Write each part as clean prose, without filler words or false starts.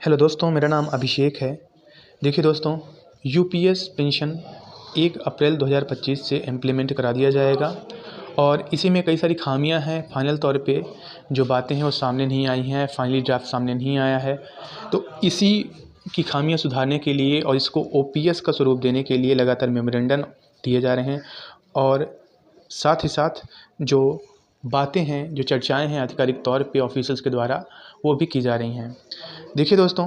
Hello दोस्तों, मेरा नाम अभिषेक है। देखिए दोस्तों, यूपीएस पेंशन 1 अप्रैल 2025 से इम्प्लीमेंट करा दिया जाएगा और इसी में कई सारी खामियां हैं। फाइनल तौर पे जो बातें हैं वो सामने नहीं आई हैं, फाइनली ड्राफ्ट सामने नहीं आया है। तो इसी की खामियां सुधारने के लिए और इसको ओपीएस का स्वरूप देने के लिए लगातार मेमोरेंडम दिए जा रहे हैं और साथ ही साथ जो बातें हैं, जो चर्चाएं हैं आधिकारिक तौर पे ऑफिशियल्स के द्वारा, वो भी की जा रही हैं। देखिए दोस्तों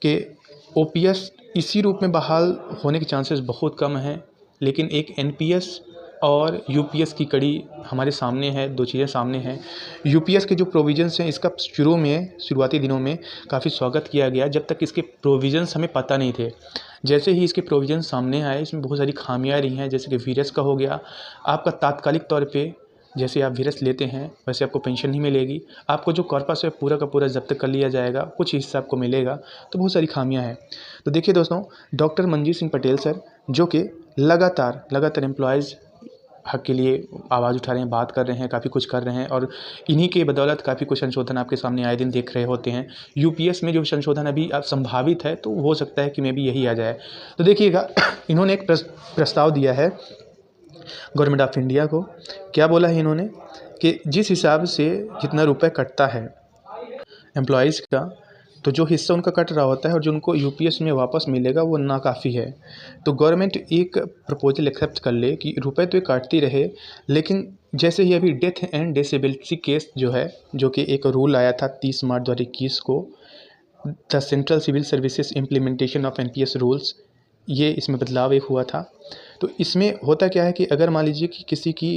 कि ओपीएस इसी रूप में बहाल होने के चांसेस बहुत कम हैं, लेकिन एक एनपीएस और यूपीएस की कड़ी हमारे सामने है। दो चीज़ें सामने हैं। यूपीएस के जो प्रोविजंस हैं, इसका शुरुआती दिनों में काफ़ी स्वागत किया गया, जब तक इसके प्रोविजंस हमें पता नहीं थे। जैसे ही इसके प्रोविजंस सामने आए, इसमें बहुत सारी खामियां रही हैं। जैसे कि वीरस का हो गया, आपका तात्कालिक तौर पे जैसे आप वीरस लेते हैं वैसे आपको पेंशन नहीं मिलेगी। आपको जो कॉर्पस है पूरा का पूरा जब्त कर लिया जाएगा, कुछ हिस्सा आपको मिलेगा। तो बहुत सारी खामियां हैं। तो देखिए दोस्तों, डॉक्टर मनजीत सिंह पटेल सर, जो कि लगातार एम्प्लॉयज़ हक के लिए आवाज़ उठा रहे हैं, बात कर रहे हैं, काफ़ी कुछ कर रहे हैं और इन्हीं के बदौलत काफ़ी कुछ संशोधन आपके सामने आए दिन देख रहे होते हैं। यूपीएस में जो संशोधन अभी संभावित है, तो हो सकता है कि मे भी यही आ जाए। तो देखिएगा, इन्होंने एक प्रस्ताव दिया है गवर्नमेंट ऑफ इंडिया को। क्या बोला है इन्होंने कि जिस हिसाब से जितना रुपए कटता है एम्प्लॉयज़ का, तो जो हिस्सा उनका कट रहा होता है और जो उनको यूपीएस में वापस मिलेगा वो नाकाफ़ी है। तो गवर्नमेंट एक प्रपोजल एक्सेप्ट कर ले कि रुपए तो ये काटती रहे, लेकिन जैसे ही अभी डेथ एंड डिसेबिलिटी केस जो है, जो कि एक रूल आया था 30 मार्च 2021 को, the central civil services implementation of NPS rules, ये इसमें बदलाव एक हुआ था। तो इसमें होता क्या है कि अगर मान लीजिए कि किसी की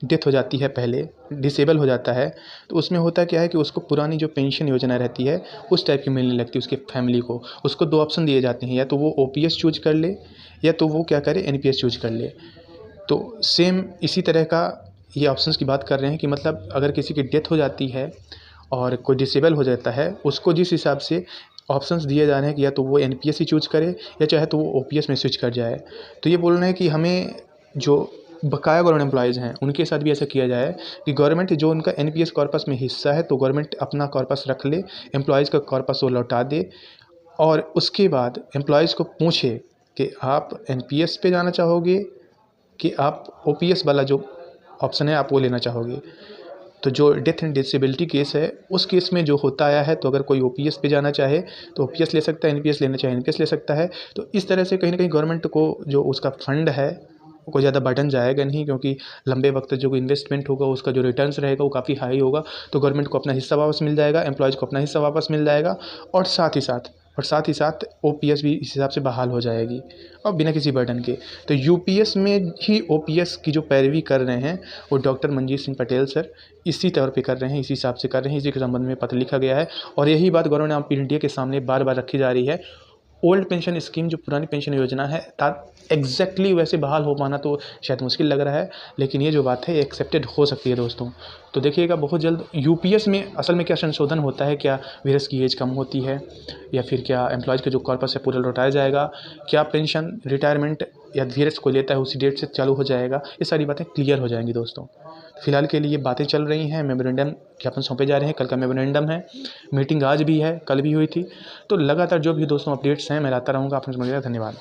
डेथ हो जाती है, पहले डिसेबल हो जाता है, तो उसमें होता क्या है कि उसको पुरानी जो पेंशन योजना रहती है उस टाइप की मिलने लगती है उसके फैमिली को। उसको 2 ऑप्शन दिए जाते हैं, या तो वो ओपीएस चूज कर ले या तो वो क्या करे, एनपीएस चूज कर ले। तो सेम इसी तरह का ये ऑप्शंस की बात कर रहे हैं कि मतलब अगर किसी की डेथ हो जाती है और कोई डिसेबल हो जाता है, उसको जिस हिसाब से ऑप्शंस दिए जा रहे हैं कि या तो वो एनपीएस ही चूज करे या चाहे तो वो ओपीएस में स्विच कर जाए। तो ये बोल रहे हैं कि हमें जो बकाया गवर्नमेंट एम्प्लॉयज़ हैं उनके साथ भी ऐसा किया जाए कि गवर्नमेंट जो उनका एनपीएस कॉर्पस में हिस्सा है, तो गवर्नमेंट अपना कॉर्पस रख ले, एम्प्लॉयज़ का कॉर्पस वो लौटा दे और उसके बाद एम्प्लॉयज़ को पूछे कि आप एनपीएस पे जाना चाहोगे कि आप ओपीएस वाला जो ऑप्शन है आप वो लेना चाहोगे। तो जो डेथ एंड डिसेबिलिटी केस है, उस केस में जो होता आया है, तो अगर कोई ओपीएस पे जाना चाहे तो ओपीएस ले सकता है, एनपीएस लेना चाहे एनपीएस ले सकता है। तो इस तरह से कहीं ना कहीं गवर्नमेंट को जो उसका फंड है वो कोई ज़्यादा बर्डन जाएगा नहीं, क्योंकि लंबे वक्त जो इन्वेस्टमेंट होगा उसका जो रिटर्न्स रहेगा वो काफ़ी हाई होगा। तो गवर्नमेंट को अपना हिस्सा वापस मिल जाएगा, एम्प्लॉयज़ को अपना हिस्सा वापस मिल जाएगा और साथ ही साथ ओपीएस भी इस हिसाब से बहाल हो जाएगी और बिना किसी बर्डन के। तो यूपीएस में ही ओपीएस की जो पैरवी कर रहे हैं वो डॉक्टर मनजीत सिंह पटेल सर इसी तौर पे कर रहे हैं, इसी हिसाब से कर रहे हैं। इसी के संबंध में पत्र लिखा गया है और यही बात गवर्नमेंट ऑफ इंडिया के सामने बार बार रखी जा रही है। ओल्ड पेंशन स्कीम, जो पुरानी पेंशन योजना है, एग्जैक्टली वैसे बहाल हो पाना तो शायद मुश्किल लग रहा है, लेकिन ये जो बात है एक्सेप्टेड हो सकती है दोस्तों। तो देखिएगा, बहुत जल्द यूपीएस में असल में क्या संशोधन होता है, क्या वीरस की एज कम होती है या फिर क्या एम्प्लॉयज़ का जो कॉर्पस है पूरा लौटाया जाएगा, क्या पेंशन रिटायरमेंट या वीरस को लेता है उसी डेट से चालू हो जाएगा, ये सारी बातें क्लियर हो जाएंगी दोस्तों। फिलहाल के लिए बातें चल रही हैं, मेमोरेंडम ज्ञापन सौंपे जा रहे हैं। कल का मेमोरेंडम है, मीटिंग आज भी है, कल भी हुई थी। तो लगातार जो भी दोस्तों अपडेट्स हैं मैं लाता रहूँगा। आपने समझिएगा। धन्यवाद।